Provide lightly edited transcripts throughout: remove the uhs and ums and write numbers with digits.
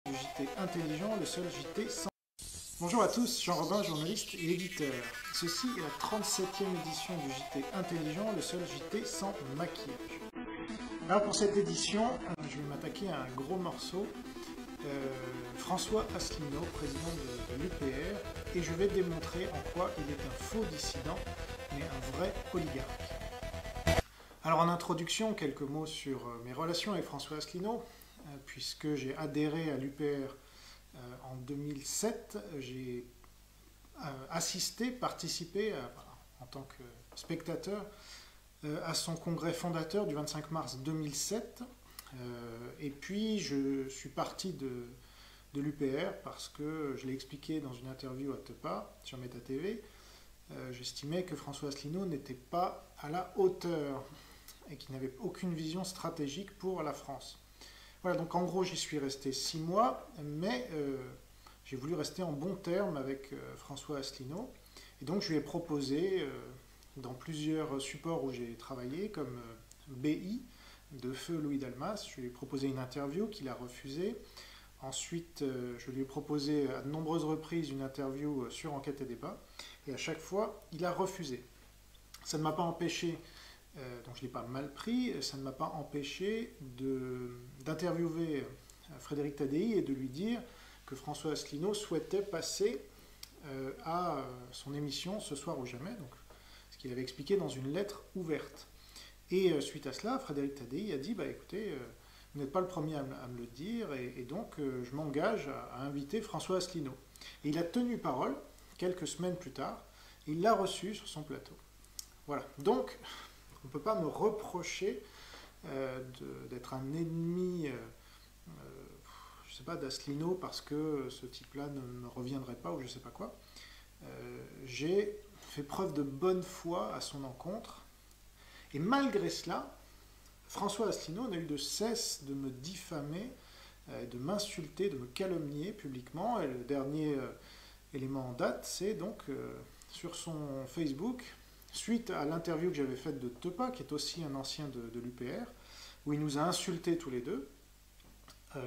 Du JT intelligent, le seul JT sans... Bonjour à tous, Jean Robin, journaliste et éditeur. Ceci est la 37e édition du JT intelligent, le seul JT sans maquillage. Alors pour cette édition, je vais m'attaquer à un gros morceau. François Asselineau, président de l'UPR, et je vais démontrer en quoi il est un faux dissident, mais un vrai oligarque. Alors en introduction, quelques mots sur mes relations avec François Asselineau, puisque j'ai adhéré à l'UPR en 2007, j'ai participé en tant que spectateur à son congrès fondateur du 25 mars 2007. Et puis je suis parti de l'UPR parce que, je l'ai expliqué dans une interview à Tepa sur Meta TV, j'estimais que François Asselineau n'était pas à la hauteur et qu'il n'avait aucune vision stratégique pour la France. Voilà, donc en gros j'y suis resté 6 mois, mais j'ai voulu rester en bons termes avec François Asselineau. Et donc je lui ai proposé, dans plusieurs supports où j'ai travaillé, comme BI, de Feu Louis Dalmas, je lui ai proposé une interview qu'il a refusée. Ensuite, je lui ai proposé à de nombreuses reprises une interview sur Enquête et Débat, et à chaque fois, il a refusé. Ça ne m'a pas empêché, donc je ne l'ai pas mal pris, ça ne m'a pas empêché d'interviewer Frédéric Tadei et de lui dire que François Asselineau souhaitait passer à son émission Ce soir ou jamais, donc, ce qu'il avait expliqué dans une lettre ouverte. Et suite à cela, Frédéric Tadei a dit « écoutez, vous n'êtes pas le premier à me le dire, et donc je m'engage à inviter François Asselineau. » Et il a tenu parole quelques semaines plus tard, et il l'a reçu sur son plateau. Voilà, donc on ne peut pas me reprocher d'être un ennemi, je ne sais pas, d'Asselineau parce que ce type-là ne me reviendrait pas ou je ne sais pas quoi. J'ai fait preuve de bonne foi à son encontre. Et malgré cela, François Asselineau n'a eu de cesse de me diffamer, de m'insulter, de me calomnier publiquement. Et le dernier élément en date, c'est donc sur son Facebook, suite à l'interview que j'avais faite de Tepa, qui est aussi un ancien de l'UPR, où il nous a insultés tous les deux,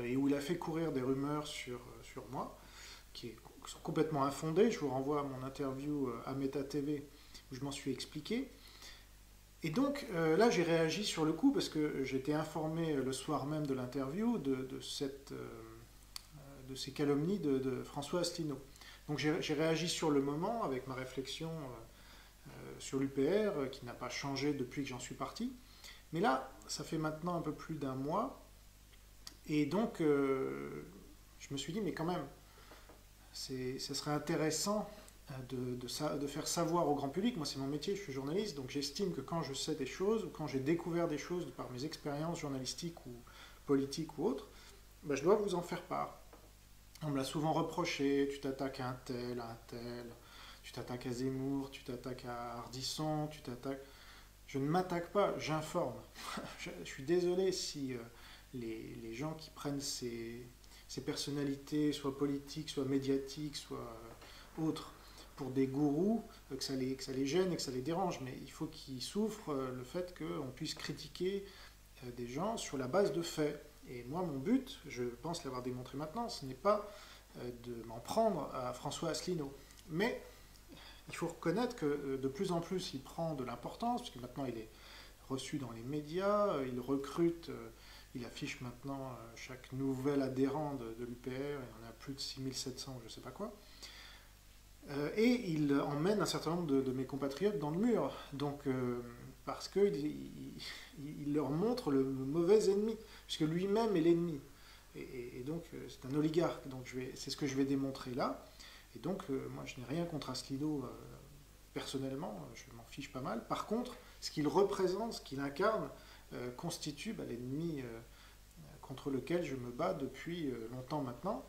et où il a fait courir des rumeurs sur moi, qui sont complètement infondées. Je vous renvoie à mon interview à Meta TV, où je m'en suis expliqué. Et donc là j'ai réagi sur le coup parce que j'étais informé le soir même de l'interview de ces calomnies de François Asselineau. Donc j'ai réagi sur le moment avec ma réflexion sur l'UPR qui n'a pas changé depuis que j'en suis parti. Mais là ça fait maintenant un peu plus d'un mois et donc je me suis dit mais quand même ça serait intéressant de faire savoir au grand public. Moi c'est mon métier, je suis journaliste, donc j'estime que quand je sais des choses, ou quand j'ai découvert des choses par mes expériences journalistiques ou politiques ou autres, je dois vous en faire part. On me l'a souvent reproché, tu t'attaques à un tel, tu t'attaques à Zemmour, tu t'attaques à Ardisson, tu t'attaques... Je ne m'attaque pas, j'informe. Je suis désolé si les gens qui prennent ces personnalités, soit politiques, soit médiatiques, soit autres, pour des gourous, que ça les gêne et que ça les dérange, mais il faut qu'ils souffrent le fait qu'on puisse critiquer des gens sur la base de faits. Et moi, mon but, je pense l'avoir démontré maintenant, ce n'est pas de m'en prendre à François Asselineau. Mais il faut reconnaître que de plus en plus, il prend de l'importance, puisque maintenant il est reçu dans les médias, il recrute, il affiche maintenant chaque nouvel adhérent de l'UPR, il y en a plus de 6700, je ne sais pas quoi. Et il emmène un certain nombre de mes compatriotes dans le mur, donc, parce qu'il leur montre le mauvais ennemi, puisque lui-même est l'ennemi. Et donc c'est un oligarque, donc c'est ce que je vais démontrer là. Et donc moi je n'ai rien contre Asselineau personnellement, je m'en fiche pas mal. Par contre, ce qu'il représente, ce qu'il incarne, constitue l'ennemi contre lequel je me bats depuis longtemps maintenant.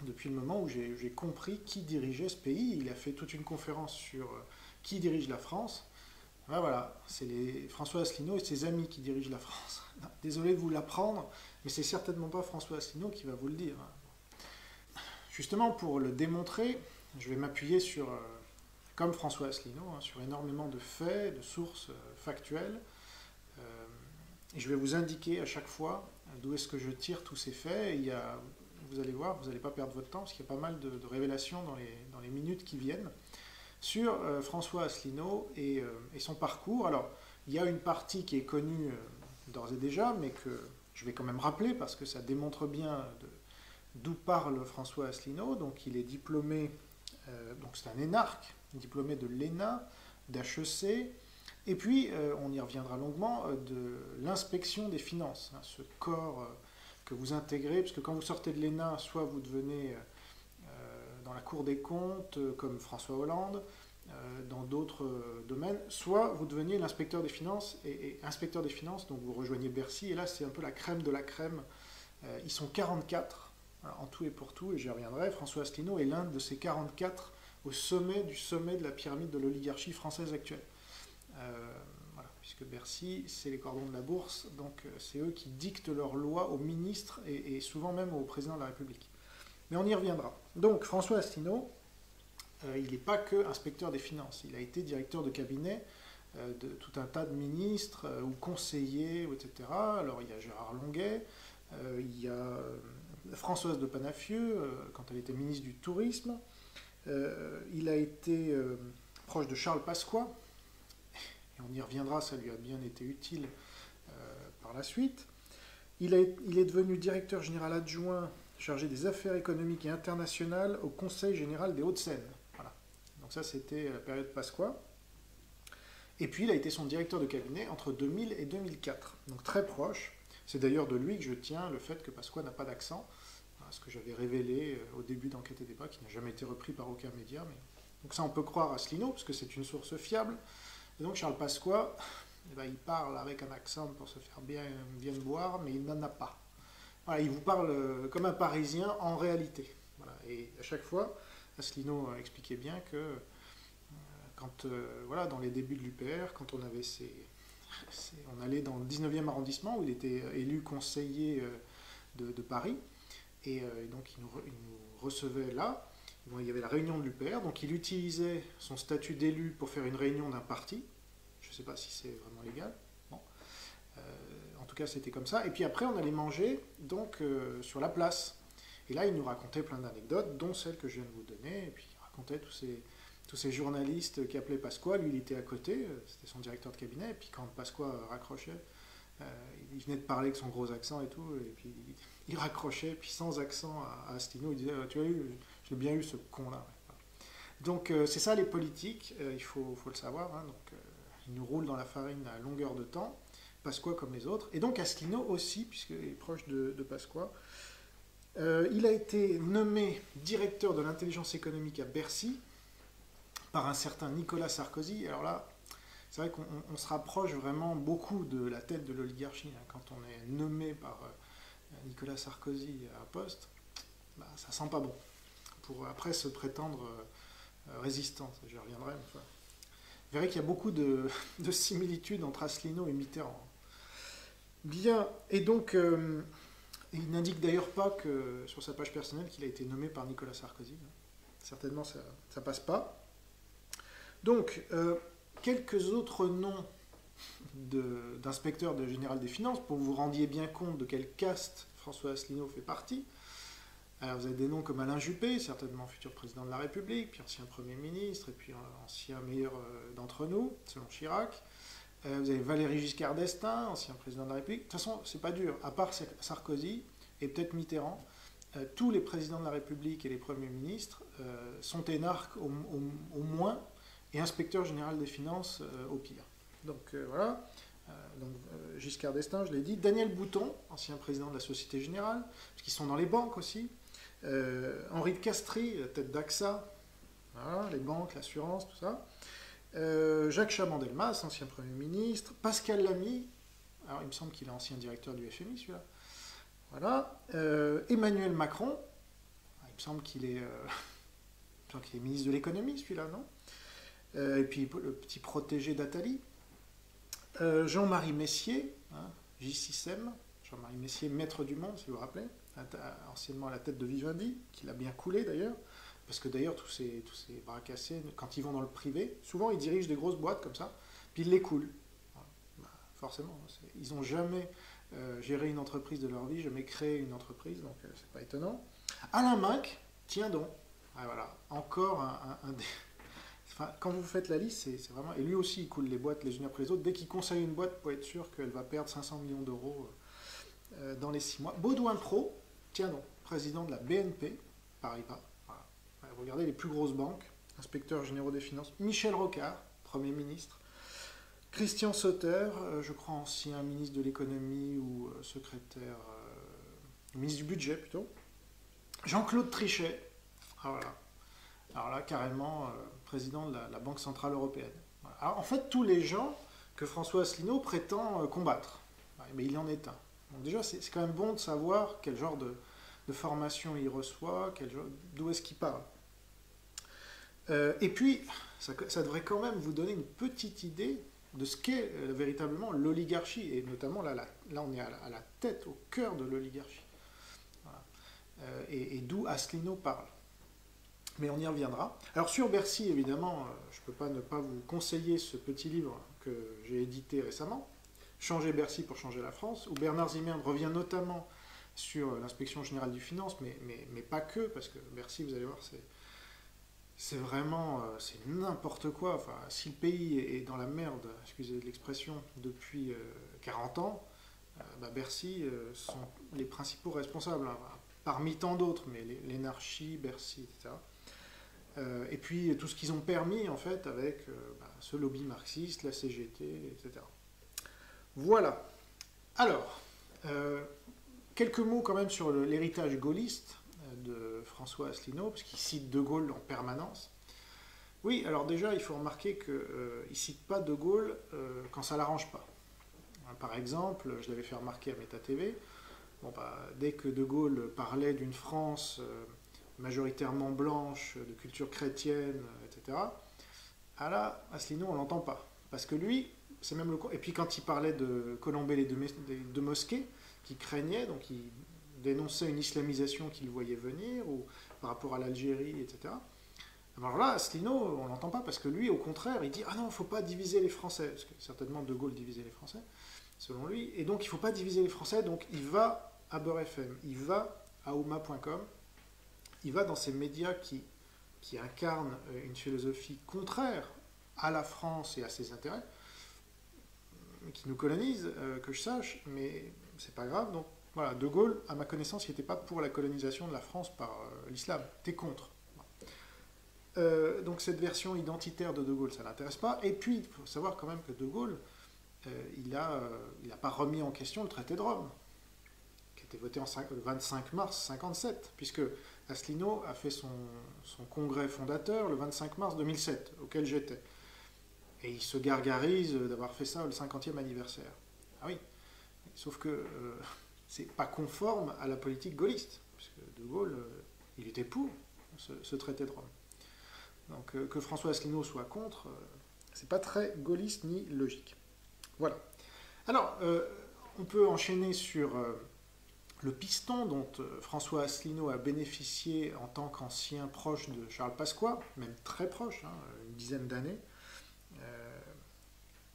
Depuis le moment où j'ai compris qui dirigeait ce pays. Il a fait toute une conférence sur qui dirige la France. Voilà, c'est François Asselineau et ses amis qui dirigent la France. Désolé de vous l'apprendre, mais c'est certainement pas François Asselineau qui va vous le dire. Justement, pour le démontrer, je vais m'appuyer sur, comme François Asselineau, sur énormément de faits, de sources factuelles. Et je vais vous indiquer à chaque fois d'où est-ce que je tire tous ces faits. vous allez voir, vous n'allez pas perdre votre temps, parce qu'il y a pas mal de révélations dans les minutes qui viennent, sur François Asselineau et son parcours. Alors, il y a une partie qui est connue d'ores et déjà, mais que je vais quand même rappeler, parce que ça démontre bien d'où parle François Asselineau. Donc, il est diplômé, donc c'est un énarque, diplômé de l'ENA, d'HEC, et puis, on y reviendra longuement, de l'inspection des finances, hein, ce corps que vous intégrez, parce que quand vous sortez de l'ENA, soit vous devenez dans la Cour des comptes, comme François Hollande, dans d'autres domaines, soit vous deveniez l'inspecteur des finances, et inspecteur des finances, donc vous rejoignez Bercy, et là c'est un peu la crème de la crème. Ils sont 44, en tout et pour tout, et j'y reviendrai. François Asselineau est l'un de ces 44 au sommet de la pyramide de l'oligarchie française actuelle. Voilà, puisque Bercy, c'est les cordons de la bourse, donc c'est eux qui dictent leurs lois aux ministres et souvent même au président de la République. Mais on y reviendra. Donc François Asselineau, il n'est pas que inspecteur des finances, il a été directeur de cabinet de tout un tas de ministres ou conseillers, etc. Alors il y a Gérard Longuet, il y a Françoise de Panafieux, quand elle était ministre du Tourisme, il a été proche de Charles Pasqua, et on y reviendra, ça lui a bien été utile par la suite. Il est devenu directeur général adjoint chargé des affaires économiques et internationales au Conseil général des Hauts-de-Seine. Voilà. Donc ça, c'était la période Pasqua. Et puis, il a été son directeur de cabinet entre 2000 et 2004. Donc très proche. C'est d'ailleurs de lui que je tiens le fait que Pasqua n'a pas d'accent, ce que j'avais révélé au début d'Enquête et Débat, qui n'a jamais été repris par aucun média. Mais... Donc ça, on peut croire à Asselineau, parce que c'est une source fiable. Et donc Charles Pasqua, eh ben, il parle avec un accent pour se faire bien boire, mais il n'en a pas. Voilà, il vous parle comme un Parisien en réalité. Voilà, et à chaque fois, Asselineau expliquait bien que quand, voilà, dans les débuts de l'UPR, quand on avait on allait dans le 19e arrondissement, où il était élu conseiller de Paris, et donc il nous recevait là. Bon, il y avait la réunion de l'UPR, donc il utilisait son statut d'élu pour faire une réunion d'un parti. Je ne sais pas si c'est vraiment légal. Bon. En tout cas, c'était comme ça. Et puis après, on allait manger donc sur la place. Et là, il nous racontait plein d'anecdotes, dont celle que je viens de vous donner. Et puis il racontait tous ces journalistes qui appelaient Pasqua. Lui, il était à côté, c'était son directeur de cabinet. Et puis quand Pasqua raccrochait, il venait de parler avec son gros accent et tout. Et puis il raccrochait, puis sans accent à Asselineau, il disait tu as eu, j'ai bien eu ce con-là. Donc c'est ça les politiques, il faut le savoir. Hein. Donc ils nous roulent dans la farine à longueur de temps. Pasqua comme les autres, et donc Asselineau aussi, puisqu'il est proche de Pasqua. Il a été nommé directeur de l'intelligence économique à Bercy par un certain Nicolas Sarkozy. Alors là, c'est vrai qu'on se rapproche vraiment beaucoup de la tête de l'oligarchie. Hein. Quand on est nommé par Nicolas Sarkozy à un poste, bah, ça sent pas bon. Pour après se prétendre résistant, j'y reviendrai. Enfin, vous verrez qu'il y a beaucoup de similitudes entre Asselineau et Mitterrand. Bien, et donc, il n'indique d'ailleurs pas que sur sa page personnelle qu'il a été nommé par Nicolas Sarkozy. Certainement, ça passe pas. Donc, quelques autres noms d'inspecteurs de général des finances, pour que vous rendiez bien compte de quelle caste François Asselineau fait partie. Alors, vous avez des noms comme Alain Juppé, certainement futur président de la République, puis ancien Premier ministre, et puis ancien meilleur d'entre nous, selon Chirac. Vous avez Valéry Giscard d'Estaing, ancien président de la République. De toute façon, c'est pas dur. À part Sarkozy et peut-être Mitterrand, tous les présidents de la République et les premiers ministres sont énarques au moins et inspecteurs général des finances au pire. Donc voilà. Giscard d'Estaing, je l'ai dit. Daniel Bouton, ancien président de la Société Générale, parce qu'ils sont dans les banques aussi. Henri de Castries, tête d'AXA, voilà, les banques, l'assurance, tout ça. Jacques Chaban-Delmas, ancien Premier ministre. Pascal Lamy, alors il me semble qu'il est ancien directeur du FMI, celui-là. Voilà. Emmanuel Macron, il me semble qu'il est ministre de l'économie, celui-là, non? Et puis le petit protégé d'Attali. Jean-Marie Messier, hein, J6M, Jean-Marie Messier, maître du monde, si vous vous rappelez, anciennement à la tête de Vivendi, qu'il a bien coulé d'ailleurs. Parce que d'ailleurs, tous ces bras cassés, quand ils vont dans le privé, souvent ils dirigent des grosses boîtes comme ça, puis ils les coulent. Bah, forcément, ils n'ont jamais géré une entreprise de leur vie, jamais créé une entreprise, donc c'est pas étonnant. Alain Minc, tiens donc. Ah, voilà, encore des... Enfin, quand vous faites la liste, c'est vraiment... Et lui aussi, il coule les boîtes les unes après les autres. Dès qu'il conseille une boîte, pour être sûr qu'elle va perdre 500 millions d'euros dans les 6 mois. Baudouin Pro, tiens donc, président de la BNP, Paribas. Voilà. Regardez les plus grosses banques, inspecteurs généraux des finances. Michel Rocard, Premier ministre. Christian Sauter, je crois ancien ministre de l'économie ou secrétaire, ministre du budget plutôt. Jean-Claude Trichet, ah, voilà. Alors là, carrément, président de la Banque Centrale Européenne. Voilà. Alors, en fait, tous les gens que François Asselineau prétend combattre, mais il en est un. Donc déjà, c'est quand même bon de savoir quel genre de formation il reçoit, d'où est-ce qu'il parle. Et puis, ça devrait quand même vous donner une petite idée de ce qu'est véritablement l'oligarchie, et notamment là on est à la tête, au cœur de l'oligarchie. Voilà. Et d'où Asselineau parle. Mais on y reviendra. Alors sur Bercy, évidemment, je ne peux pas ne pas vous conseiller ce petit livre que j'ai édité récemment, Changer Bercy pour changer la France, où Bernard Zimmermann revient notamment sur l'inspection générale du finance, mais pas que, parce que Bercy, vous allez voir, c'est vraiment c'est n'importe quoi. Enfin, si le pays est dans la merde, excusez l'expression, depuis 40 ans, Bercy sont les principaux responsables, hein, parmi tant d'autres, mais l'énarchie, Bercy, etc. Et puis tout ce qu'ils ont permis en fait avec ce lobby marxiste, la CGT, etc. Voilà. Alors, quelques mots quand même sur l'héritage gaulliste de François Asselineau, parce qu'il cite De Gaulle en permanence. Oui, alors déjà, il faut remarquer qu'il ne cite pas De Gaulle quand ça ne l'arrange pas. Par exemple, je l'avais fait remarquer à Meta TV, dès que De Gaulle parlait d'une France majoritairement blanche, de culture chrétienne, etc., là, Asselineau, on ne l'entend pas. Parce que lui, c'est même le... Et puis quand il parlait de colomber les deux mosquées, qu'il craignait, donc il dénonçait une islamisation qu'il voyait venir, ou par rapport à l'Algérie, etc. Alors là, Asselineau, on ne l'entend pas, parce que lui, au contraire, il dit « Ah non, il ne faut pas diviser les Français », parce que certainement De Gaulle divisait les Français, selon lui, et donc il ne faut pas diviser les Français, donc il va à Beurre FM, il va à ouma.com, il va dans ces médias qui incarnent une philosophie contraire à la France et à ses intérêts, qui nous colonisent, que je sache, mais c'est pas grave. Donc voilà, De Gaulle, à ma connaissance, il n'était pas pour la colonisation de la France par l'islam, il était contre. Donc cette version identitaire de Gaulle, ça ne l'intéresse pas. Et puis, il faut savoir quand même que De Gaulle, il n'a pas remis en question le traité de Rome, qui a été voté le 25 mars 1957, puisque Asselineau a fait son congrès fondateur le 25 mars 2007, auquel j'étais. Et il se gargarise d'avoir fait ça le 50e anniversaire. Ah oui, sauf que c'est pas conforme à la politique gaulliste, puisque De Gaulle, il était pour ce traité de Rome. Donc que François Asselineau soit contre, c'est pas très gaulliste ni logique. Voilà. Alors, on peut enchaîner sur le piston dont François Asselineau a bénéficié en tant qu'ancien proche de Charles Pasqua, même très proche, une dizaine d'années.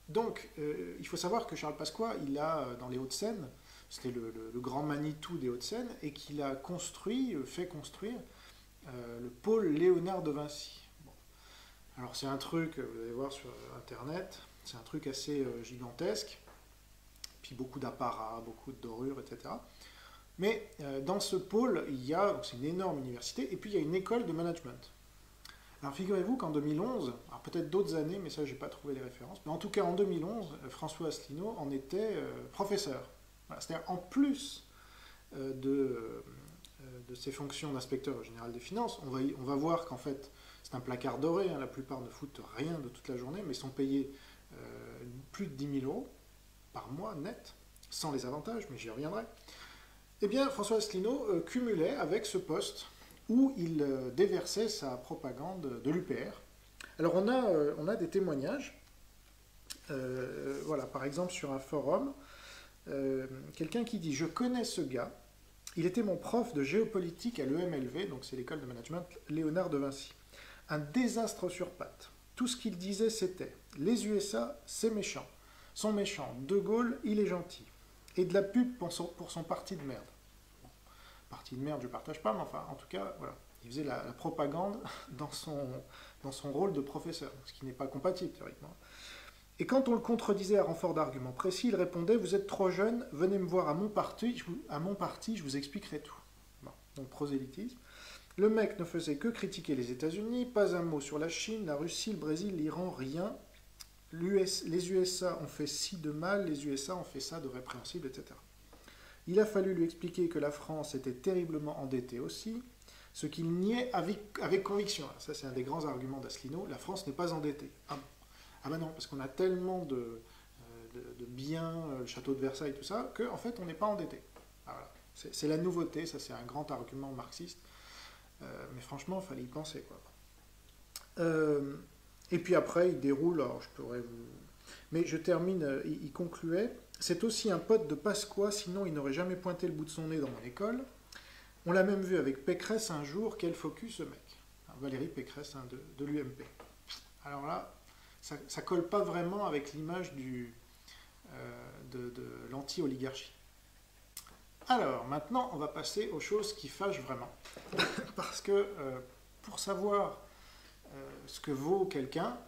Donc, il faut savoir que Charles Pasqua, il a, dans les Hauts-de-Seine, c'était le grand Manitou des Hauts-de-Seine, et qu'il a fait construire le pôle Léonard de Vinci. Bon. Alors, c'est un truc, vous allez voir sur Internet, c'est un truc assez gigantesque, puis beaucoup d'apparats, beaucoup de dorures, etc. Mais dans ce pôle, c'est une énorme université, et puis il y a une école de management. Alors figurez-vous qu'en 2011, alors peut-être d'autres années, mais ça j'ai pas trouvé les références, mais en tout cas en 2011, François Asselineau en était professeur. Voilà, c'est-à-dire en plus de ses fonctions d'inspecteur général des finances, on va voir qu'en fait c'est un placard doré, la plupart ne foutent rien de toute la journée, mais sont payés plus de 10 000 euros par mois net, sans les avantages, mais j'y reviendrai. Eh bien François Asselineau cumulait avec ce poste où il déversait sa propagande de l'UPR. Alors on a des témoignages, voilà, par exemple sur un forum, quelqu'un qui dit « Je connais ce gars, il était mon prof de géopolitique à l'EMLV, donc c'est l'école de management Léonard de Vinci. Un désastre sur pattes. Tout ce qu'il disait c'était « Les USA, c'est méchant, sont méchants, De Gaulle, il est gentil. Et de la pub pour son parti de merde. » partie de merde, je ne partage pas, mais enfin, en tout cas, voilà. Il faisait la propagande dans son rôle de professeur, ce qui n'est pas compatible, théoriquement. Et quand on le contredisait à renfort d'arguments précis, il répondait: vous êtes trop jeune, venez me voir à mon parti, je vous expliquerai tout. Bon, donc prosélytisme. Le mec ne faisait que critiquer les États-Unis, pas un mot sur la Chine, la Russie, le Brésil, l'Iran, rien. Les USA ont fait ci de mal, les USA ont fait ça de répréhensible, etc. Il a fallu lui expliquer que la France était terriblement endettée aussi, ce qu'il niait avec conviction. Ça, c'est un des grands arguments d'Asselineau. La France n'est pas endettée. Ah ben non, parce qu'on a tellement de biens, le château de Versailles, tout ça, qu'en fait, on n'est pas endetté. Voilà. C'est la nouveauté, ça c'est un grand argument marxiste. Mais franchement, il fallait y penser, quoi. Et puis après, il déroule, alors je pourrais vous... Mais je termine, il concluait: c'est aussi un pote de Pasqua, sinon il n'aurait jamais pointé le bout de son nez dans mon école. On l'a même vu avec Pécresse un jour, quel focus ce mec. Alors, Valérie Pécresse, hein, de l'UMP. Alors là, ça colle pas vraiment avec l'image de l'anti-oligarchie. Alors, maintenant, on va passer aux choses qui fâchent vraiment. Parce que pour savoir ce que vaut quelqu'un,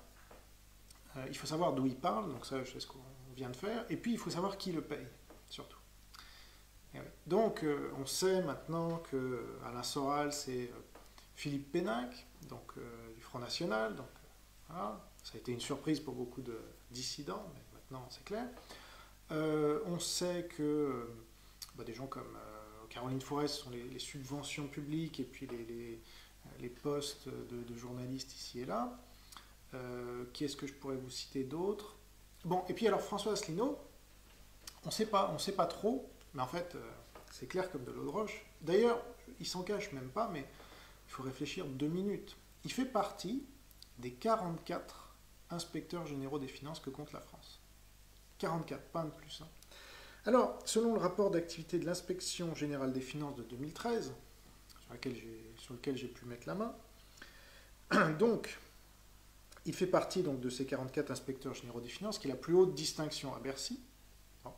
il faut savoir d'où il parle, donc ça, c'est ce qu'on vient de faire, et puis il faut savoir qui le paye, surtout. Et oui. Donc, on sait maintenant que Alain Soral, c'est Philippe Péninck, donc du Front National, donc voilà. Ça a été une surprise pour beaucoup de dissidents, mais maintenant c'est clair. On sait que des gens comme Caroline Fourest sont les subventions publiques et puis les postes de journalistes ici et là. Qui est-ce que je pourrais vous citer d'autres? Bon, et puis alors François Asselineau, on ne sait pas trop, mais en fait, c'est clair comme de l'eau de roche. D'ailleurs, il s'en cache même pas, mais il faut réfléchir 2 minutes. Il fait partie des 44 inspecteurs généraux des finances que compte la France. 44, pas un de plus. Hein. Alors, selon le rapport d'activité de l'inspection générale des finances de 2013, sur lequel j'ai pu mettre la main, donc, il fait partie donc, de ces 44 inspecteurs généraux des finances, qui est la plus haute distinction à Bercy. Bon.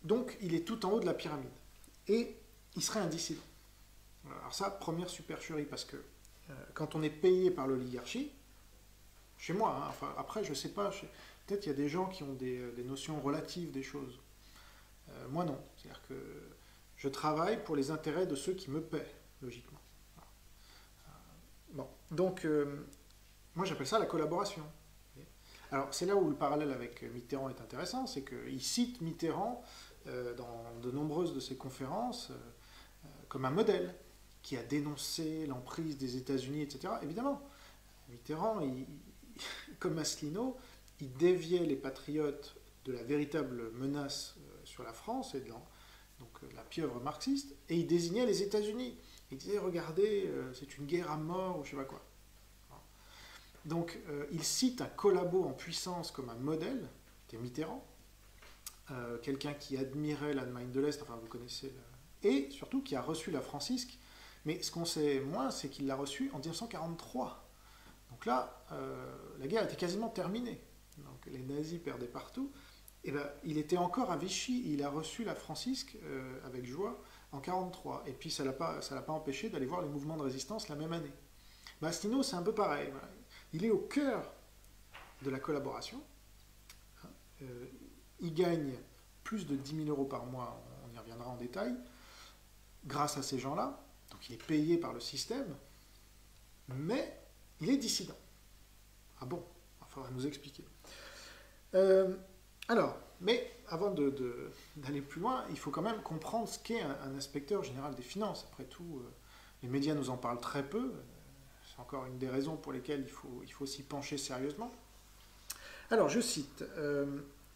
Donc, il est tout en haut de la pyramide. Et il serait un dissident. Alors ça, première supercherie, parce que quand on est payé par l'oligarchie, chez moi, hein, enfin, après, je ne sais pas, peut-être il y a des gens qui ont des notions relatives des choses. Moi, non. C'est-à-dire que je travaille pour les intérêts de ceux qui me paient, logiquement. Bon, donc, moi, j'appelle ça la collaboration. Alors, c'est là où le parallèle avec Mitterrand est intéressant, c'est qu'il cite Mitterrand dans de nombreuses de ses conférences comme un modèle qui a dénoncé l'emprise des États-Unis, etc. Évidemment, Mitterrand, comme Asselineau, il déviait les patriotes de la véritable menace sur la France et de la pieuvre marxiste, et il désignait les États-Unis. Il disait, regardez, c'est une guerre à mort, ou je ne sais pas quoi. Donc, il cite un collabo en puissance comme un modèle, qui est Mitterrand, quelqu'un qui admirait l'Allemagne de l'Est, enfin vous connaissez, et surtout qui a reçu la francisque, mais ce qu'on sait moins, c'est qu'il l'a reçue en 1943. Donc là, la guerre était quasiment terminée. Donc les nazis perdaient partout. Et ben, il était encore à Vichy, il a reçu la francisque avec joie en 1943. Et puis ça l'a pas empêché d'aller voir les mouvements de résistance la même année. Ben, Asselineau, c'est un peu pareil. Voilà. Il est au cœur de la collaboration. Il gagne plus de 10 000 euros par mois, on y reviendra en détail, grâce à ces gens-là. Donc il est payé par le système, mais il est dissident. Ah bon? Il faudra nous expliquer. Alors, mais avant d'aller plus loin, il faut quand même comprendre ce qu'est un inspecteur général des finances. Après tout, les médias nous en parlent très peu. C'est encore une des raisons pour lesquelles il faut s'y pencher sérieusement. Alors, je cite,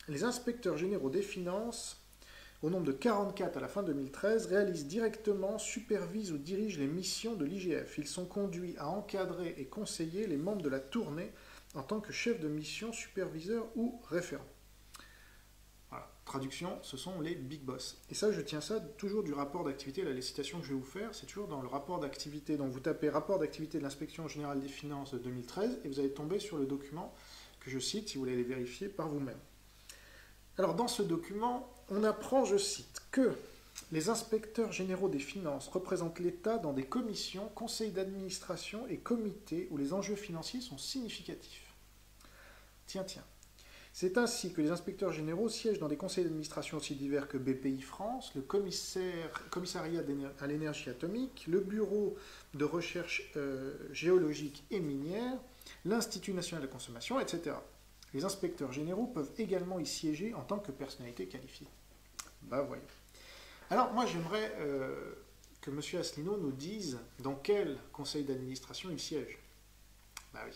les inspecteurs généraux des finances, au nombre de 44 à la fin 2013, réalisent directement, supervisent ou dirigent les missions de l'IGF. Ils sont conduits à encadrer et conseiller les membres de la tournée en tant que chef de mission, superviseur ou référent. Voilà. Traduction, ce sont les big boss. Et ça, je tiens ça toujours du rapport d'activité. Là, les citations que je vais vous faire, c'est toujours dans le rapport d'activité. Donc vous tapez rapport d'activité de l'inspection générale des finances de 2013 et vous allez tomber sur le document que je cite si vous voulez les vérifier par vous-même. Alors dans ce document, on apprend, je cite, que les inspecteurs généraux des finances représentent l'État dans des commissions, conseils d'administration et comités où les enjeux financiers sont significatifs. Tiens, tiens. C'est ainsi que les inspecteurs généraux siègent dans des conseils d'administration aussi divers que BPI France, le commissariat à l'énergie atomique, le bureau de recherche géologique et minière, l'Institut national de la consommation, etc. Les inspecteurs généraux peuvent également y siéger en tant que personnalité qualifiée. Bah voyons. Alors moi j'aimerais que M. Asselineau nous dise dans quel conseil d'administration il siège. Bah oui.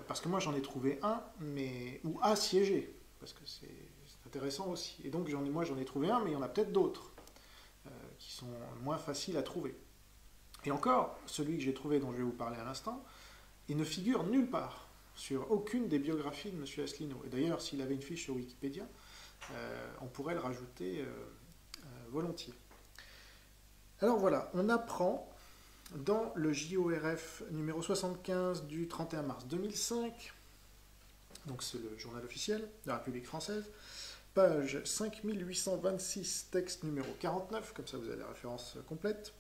Parce que moi j'en ai trouvé un, mais ou à siéger, parce que c'est intéressant aussi. Et donc moi j'en ai trouvé un, mais il y en a peut-être d'autres qui sont moins faciles à trouver. Et encore, celui que j'ai trouvé dont je vais vous parler à l'instant, il ne figure nulle part sur aucune des biographies de M. Asselineau. Et d'ailleurs, s'il avait une fiche sur Wikipédia, on pourrait le rajouter volontiers. Alors voilà, on apprend dans le JORF numéro 75 du 31 mars 2005, donc c'est le journal officiel de la République française, page 5826, texte numéro 49, comme ça vous avez la référence complète.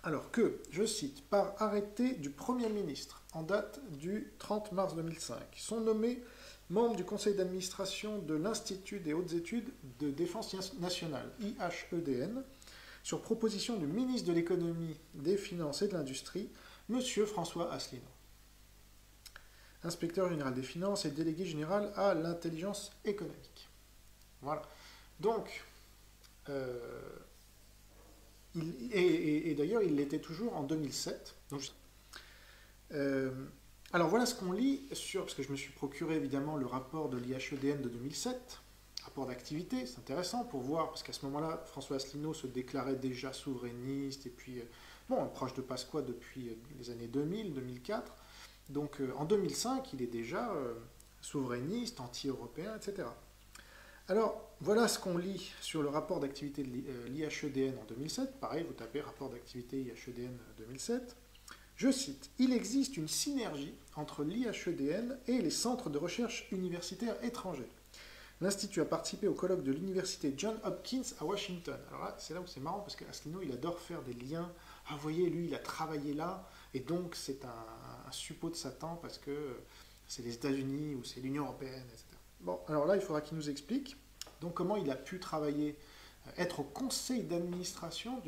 Alors que, je cite, par arrêté du Premier ministre en date du 30 mars 2005, sont nommés membres du conseil d'administration de l'Institut des hautes études de défense nationale, IHEDN, sur proposition du ministre de l'économie, des finances et de l'industrie, M. François Asselineau. Inspecteur général des finances et délégué général à l'intelligence économique. Voilà. Donc, et d'ailleurs, il l'était toujours en 2007. Donc, alors voilà ce qu'on lit sur, parce que je me suis procuré évidemment le rapport de l'IHEDN de 2007, rapport d'activité, c'est intéressant pour voir, parce qu'à ce moment-là, François Asselineau se déclarait déjà souverainiste, et puis, bon, proche de Pasqua depuis les années 2000, 2004. Donc en 2005, il est déjà souverainiste, anti-européen, etc. Alors, voilà ce qu'on lit sur le rapport d'activité de l'IHEDN en 2007. Pareil, vous tapez rapport d'activité IHEDN 2007. Je cite, « Il existe une synergie entre l'IHEDN et les centres de recherche universitaires étrangers. L'Institut a participé au colloque de l'université Johns Hopkins à Washington. » Alors là, c'est là où c'est marrant, parce qu'Asselineau, il adore faire des liens. Ah, vous voyez, lui, il a travaillé là, et donc c'est un suppôt de Satan, parce que c'est les États-Unis ou c'est l'Union européenne, etc. Bon, alors là, il faudra qu'il nous explique donc comment il a pu travailler, être au conseil d'administration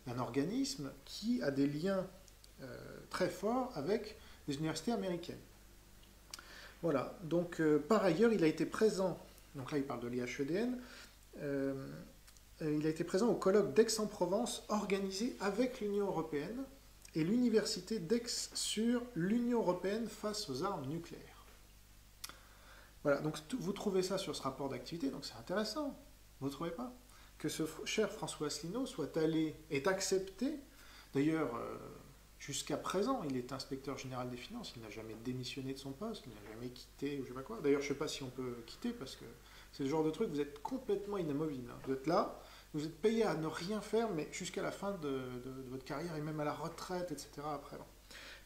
d'un organisme qui a des liens très forts avec les universités américaines. Voilà, donc par ailleurs, il a été présent, donc là il parle de l'IHEDN, il a été présent au colloque d'Aix-en-Provence organisé avec l'Union européenne et l'université d'Aix sur l'Union européenne face aux armes nucléaires. Voilà, donc vous trouvez ça sur ce rapport d'activité, donc c'est intéressant, vous ne trouvez pas? Que ce cher François Asselineau est accepté, d'ailleurs, jusqu'à présent, il est inspecteur général des finances, il n'a jamais démissionné de son poste, il n'a jamais quitté, ou je ne sais pas quoi. D'ailleurs, je ne sais pas si on peut quitter, parce que c'est le genre de truc, vous êtes complètement inamovible. Vous êtes là, vous êtes payé à ne rien faire, mais jusqu'à la fin de votre carrière, et même à la retraite, etc. après.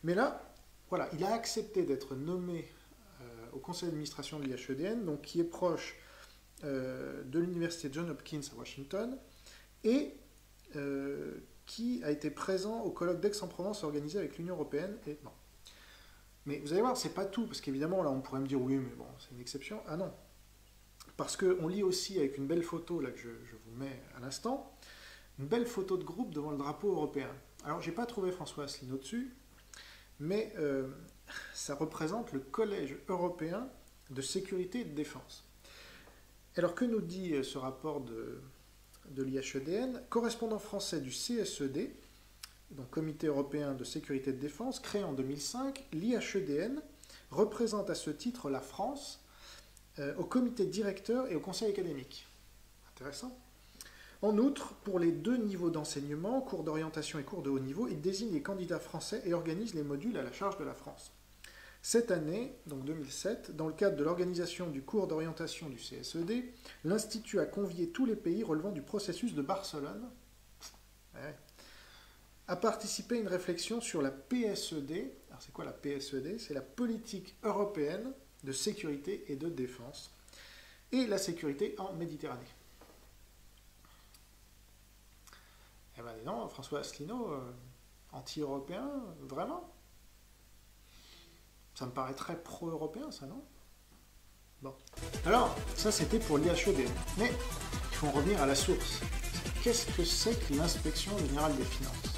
Mais là, voilà, il a accepté d'être nommé au conseil d'administration de l'IHEDN, donc qui est proche de l'université Johns Hopkins à Washington, et qui a été présent au colloque d'Aix-en-Provence organisé avec l'Union européenne. Et bon. Mais vous allez voir, c'est pas tout, parce qu'évidemment, là, on pourrait me dire, oui, mais bon, c'est une exception. Ah non. Parce qu'on lit aussi avec une belle photo, là, que je vous mets à l'instant, une belle photo de groupe devant le drapeau européen. Alors, j'ai pas trouvé François Asselineau dessus, mais ça représente le Collège européen de sécurité et de défense. Alors, que nous dit ce rapport de l'IHEDN? Correspondant français du CSED, donc Comité européen de sécurité et de défense, créé en 2005, l'IHEDN représente à ce titre la France au comité directeur et au conseil académique. Intéressant. En outre, pour les deux niveaux d'enseignement, cours d'orientation et cours de haut niveau, il désigne les candidats français et organise les modules à la charge de la France. Cette année, donc 2007, dans le cadre de l'organisation du cours d'orientation du CSED, l'Institut a convié tous les pays relevant du processus de Barcelone à participer à une réflexion sur la PSED. Alors c'est quoi la PSED? C'est la politique européenne de sécurité et de défense, et la sécurité en Méditerranée. dis donc, François Asselineau, anti-européen, vraiment? Ça me paraît très pro-européen, ça, non? Bon. Alors, ça c'était pour l'IHED. Mais il faut en revenir à la source. Qu'est-ce que c'est que l'inspection générale des finances?